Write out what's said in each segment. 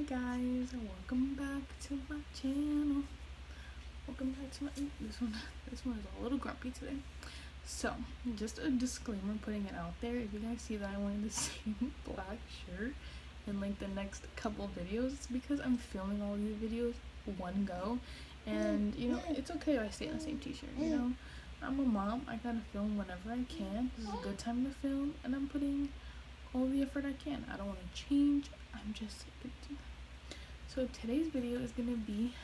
guys, welcome back to my channel. Welcome back to my this one is a little grumpy today. So just a disclaimer, putting it out there, if you guys see that I'm wearing the same black shirt in like the next couple videos, it's because I'm filming all these videos one go, and you know, it's okay if I stay in the same t-shirt. You know, I'm a mom, I gotta film whenever I can. This is a good time to film, and I'm putting all the effort I can. I don't want to change, I'm just gonna do that. So today's video is gonna be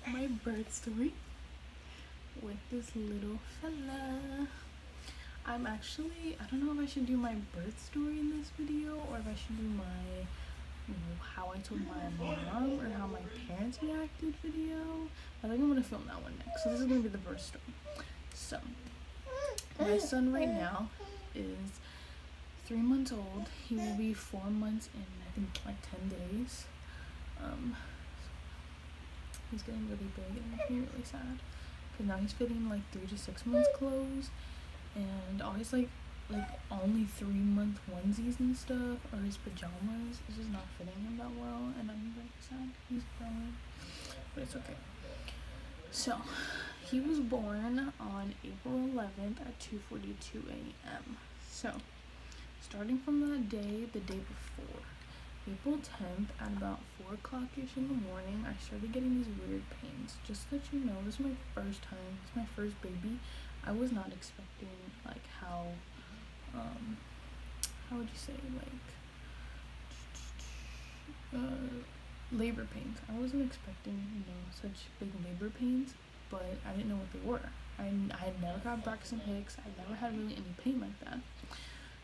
my birth story with this little fella. I don't know if I should do my birth story in this video or if I should do my, how I told my mom or how my parents reacted video. I think I'm gonna film that one next. So this is gonna be the birth story. So my son right now is 3 months old. He will be 4 months in, I think, like 10 days. He's getting really big and it makes me really sad because now he's fitting like 3 to 6 months clothes, and all his like only 3 month onesies and stuff or his pajamas is just not fitting him that well, and I'm very sad. He's growing, but it's okay. So he was born on April 11th at 2:42 a.m. So starting from that day, the day before, April 10th at about 4 o'clock-ish in the morning, I started getting these weird pains. Just so that you know, this is my first time. It's my first baby. I was not expecting, like, how would you say, like, labor pains. I wasn't expecting, such big labor pains, but I didn't know what they were. I had never got Braxton Hicks. I never had really any pain like that.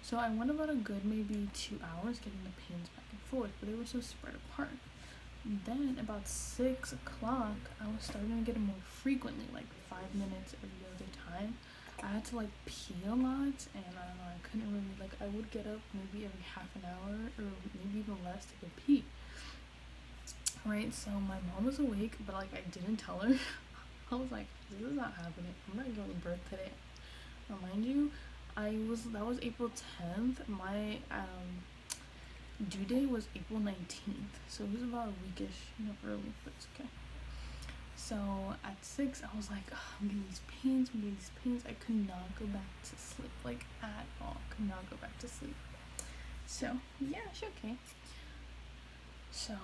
So I went about a good maybe 2 hours getting the pains back and forth, but they were so spread apart. Then about 6 o'clock, I was starting to get them more frequently, like 5 minutes every other time. I had to like pee a lot, and I don't know, I couldn't really, like, I would get up maybe every half an hour or maybe even less to go pee. Right, so my mom was awake, but like I didn't tell her. I was like, this is not happening. I'm not giving birth today. Mind you, that was April 10th. My due date was April 19th, so it was about a weekish, early, but it's okay. So at 6, I was like, I'm getting these pains. I could not go back to sleep, like at all. Could not go back to sleep. So yeah, she's okay. So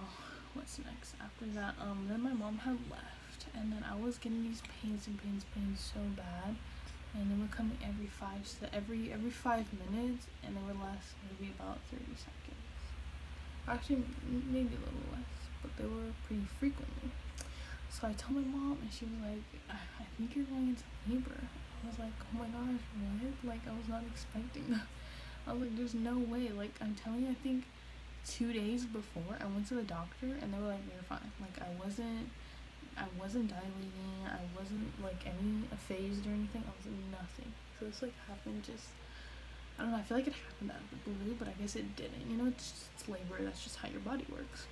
what's next after that? Then my mom had left, and then I was getting these pains so bad. And they were coming every 5 minutes, and they would last maybe about 30 seconds. Actually, maybe a little less, but they were pretty frequently. So I told my mom, and she was like, I think you're going into labor. I was like, oh my gosh, what? Like, I was not expecting that. I was like, there's no way. Like, I'm telling you, I think 2 days before, I went to the doctor, and they were like, you're fine. Like, I wasn't dilating, I wasn't like any phased or anything, I was nothing. So this like happened just, I don't know, I feel like it happened out of the blue, but I guess it didn't, it's labor, that's just how your body works.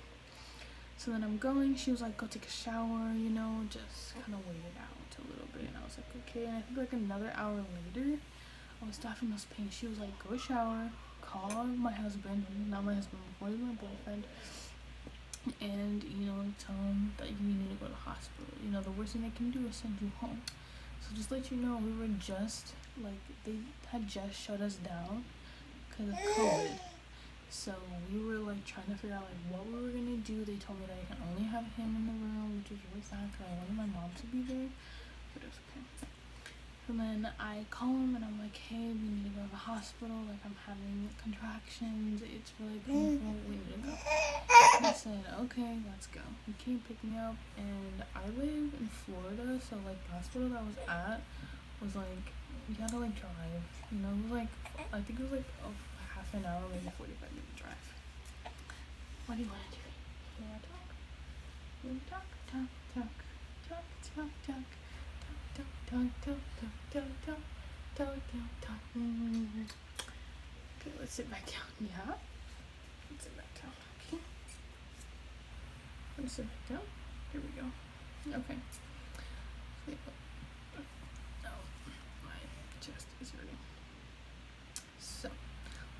So then I'm going, she was like, go take a shower, just kind of wait it out a little bit, and I was like, okay. And I think like another hour later, I was still having those pains. She was like, go shower, call my husband, not my husband, before my boyfriend, and tell them that you need to go to the hospital. The worst thing they can do is send you home. So just let you know, we were just like, they had just shut us down because of COVID. So we were like trying to figure out like what we were gonna do. They told me that I can only have him in the room, which was really sad because I wanted my mom to be there, but it was okay. And then I call him and I'm like, hey, we need to go to the hospital, like I'm having contractions, it's really painful, we need to go. And I said, okay, let's go. He came pick me up, and I live in Florida, so like the hospital that I was at was like, you had to like drive, it was like, I think it was like a half an hour, maybe 45-minute drive. What do you want to do? You want to talk? You want to talk? Talk. Okay, let's sit back down. Yeah? Let's sit back down. Okay. Let's sit back down. Here we go. Okay. Oh, my chest is hurting. So,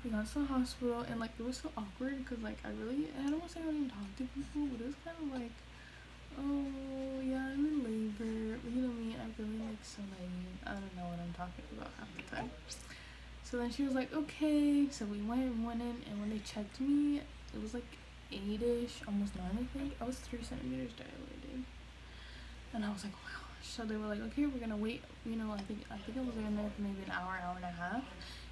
We got to the hospital, and like it was so awkward because like I don't want to say I don't even talk to people, but it was kind of like, oh yeah, I'm in labor. You know me, I really like so naive. I don't know what I'm talking about half the time. So then she was like, okay. So we went in, and when they checked me, it was like 8-ish, almost 9, I think. I was 3 centimeters dilated, and I was like, wow. So they were like, okay, we're gonna wait. You know, I think I was in there for maybe an hour and a half.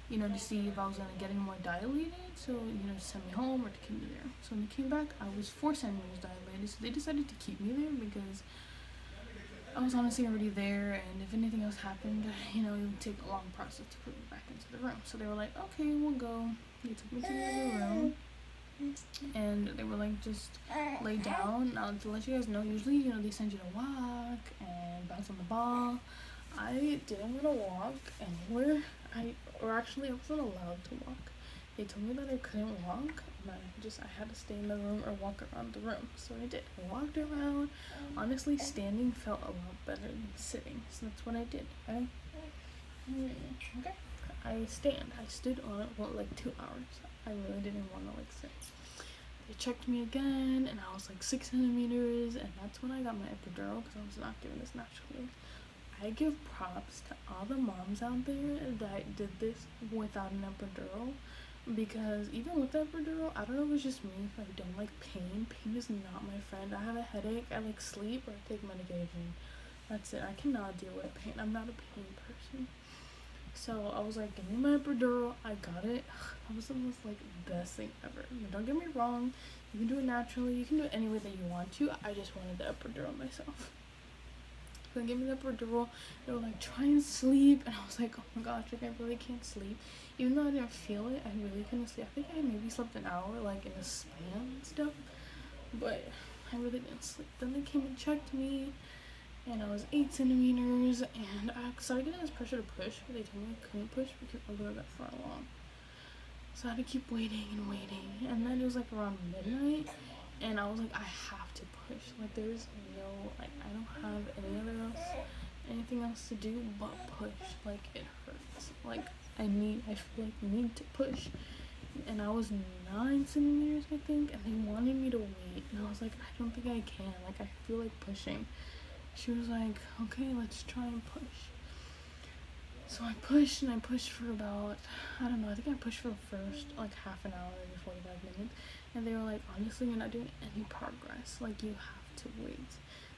You know, to see if I was gonna get any more dilated. So you know, to send me home or to keep me there. So when they came back, I was 4 centimeters dilated. So they decided to keep me there because I was honestly already there, and if anything else happened, you know, it would take a long process to put me back into the room. So they were like, okay, we'll go. They took me to the other room, and they were like, just lay down. Now, to let you guys know, usually, you know, they send you to walk and bounce on the ball. I didn't want to walk anywhere. I wasn't allowed to walk. They told me that I couldn't walk, and I had to stay in the room or walk around the room. So I did. I walked around. Honestly, standing felt a lot better than sitting, so that's what I did. Okay. I stood on it for like 2 hours. I really didn't want to like sit. They checked me again, and I was like 6 centimeters, and that's when I got my epidural because I was not doing this naturally. I give props to all the moms out there that did this without an epidural, because even with the epidural, I don't know if it's just me if I don't like pain. Pain is not my friend. I have a headache, I like sleep, or I take medication. That's it. I cannot deal with pain. I'm not a pain person. So I was like, give me my epidural. I got it. That was the most like best thing ever. Don't get me wrong. You can do it naturally. You can do it any way that you want to. I just wanted the epidural myself. So they gave me the epidural. They were like, try and sleep. And I was like, oh my gosh, like I really can't sleep. Even though I didn't feel it, I really couldn't sleep. I think I maybe slept an hour like in a span and stuff. But I really didn't sleep. Then they came and checked me, and I was 8 centimeters, and I started getting this pressure to push, but they told me I couldn't push because I was that far along. So I had to keep waiting and waiting, and then it was like around midnight, and I was like, I have to push. Like there's no, like I don't have anything else to do but push. Like it hurts. Like I feel like need to push. And I was 9 centimeters, I think, and they wanted me to wait, and I was like, I don't think I can. Like I feel like pushing. She was like, okay, let's try and push. So I pushed, and I pushed for about, I don't know, I think I pushed for the first like half an hour, maybe 45 minutes. And they were like, honestly, you're not doing any progress. Like, you have to wait.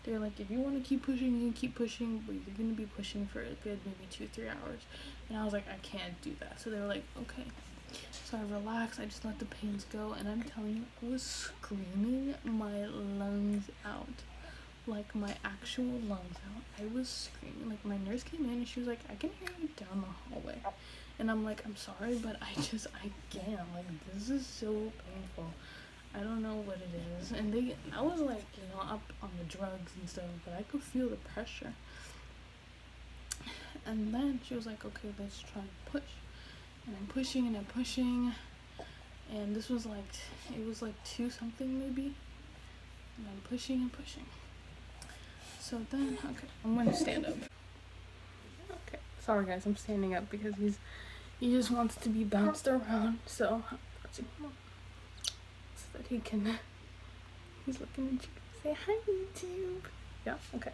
They were like, if you want to keep pushing, you can keep pushing, but you're going to be pushing for a good maybe 2-3 hours. And I was like, I can't do that. So they were like, okay. So I relaxed. I just let the pains go. And I'm telling you, I was screaming my lungs out. Like my actual lungs out. I was screaming. Like my nurse came in and she was like, I can hear you down the hallway. And I'm like, I'm sorry, but I can't. Like this is so painful. I don't know what it is. And I was like, you know, up on the drugs and stuff, but I could feel the pressure. And then she was like, okay, let's try and push. And I'm pushing and I'm pushing. And this was like, it was like 2 something maybe. And I'm pushing and pushing. So then, okay, I'm gonna stand up. Okay, sorry guys, I'm standing up because he just wants to be bounced around. So that he can, he's looking at you. Say hi, YouTube. Yeah, okay.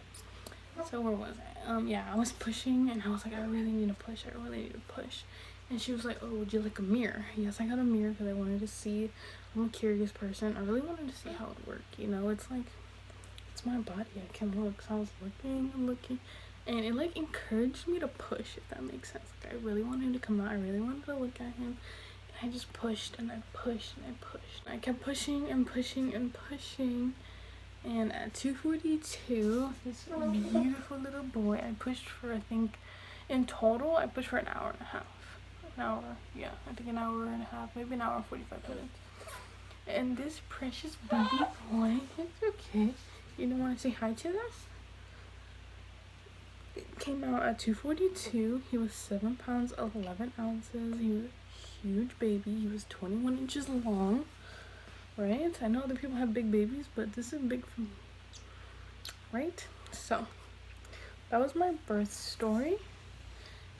So where was I? Yeah, I was pushing, and I was like, I really need to push. And she was like, oh, would you like a mirror? Yes, I got a mirror because I wanted to see. I'm a curious person. I really wanted to see how it worked. You know, it's like, it's my body. I can look. So I was looking, and it like encouraged me to push, if that makes sense. Like I really wanted him to come out. I really wanted to look at him. And I just pushed and I pushed and I pushed. And I kept pushing and pushing and pushing. And at 2:42, this beautiful little boy, I pushed for, I think, in total, I pushed for an hour and a half. I think an hour and a half, maybe an hour and 45 minutes. And this precious baby boy, it's okay. You don't want to say hi to them? It came out at 2:42. He was 7 pounds, 11 ounces. He was a huge baby. He was 21 inches long. Right? I know other people have big babies, but this is big for me. Right? So, that was my birth story.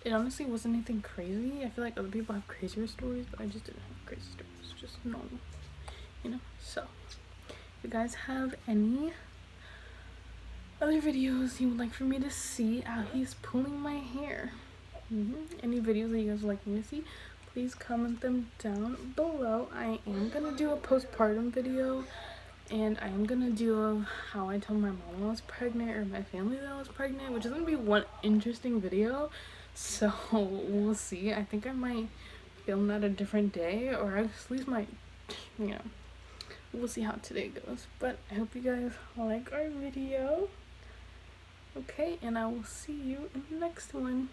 it honestly wasn't anything crazy. I feel like other people have crazier stories, but I just didn't have crazy stories. Just normal, you know. So if you guys have any other videos you would like for me to see, he's pulling my hair, any videos that you guys would like me to see, please comment them down below. I am gonna do a postpartum video, and I'm gonna do how I told my mom I was pregnant, or my family that I was pregnant, which is gonna be one interesting video. So we'll see. I think I might film that a different day, or at least might, you know, we'll see how today goes. But I hope you guys like our video. Okay, and I will see you in the next one.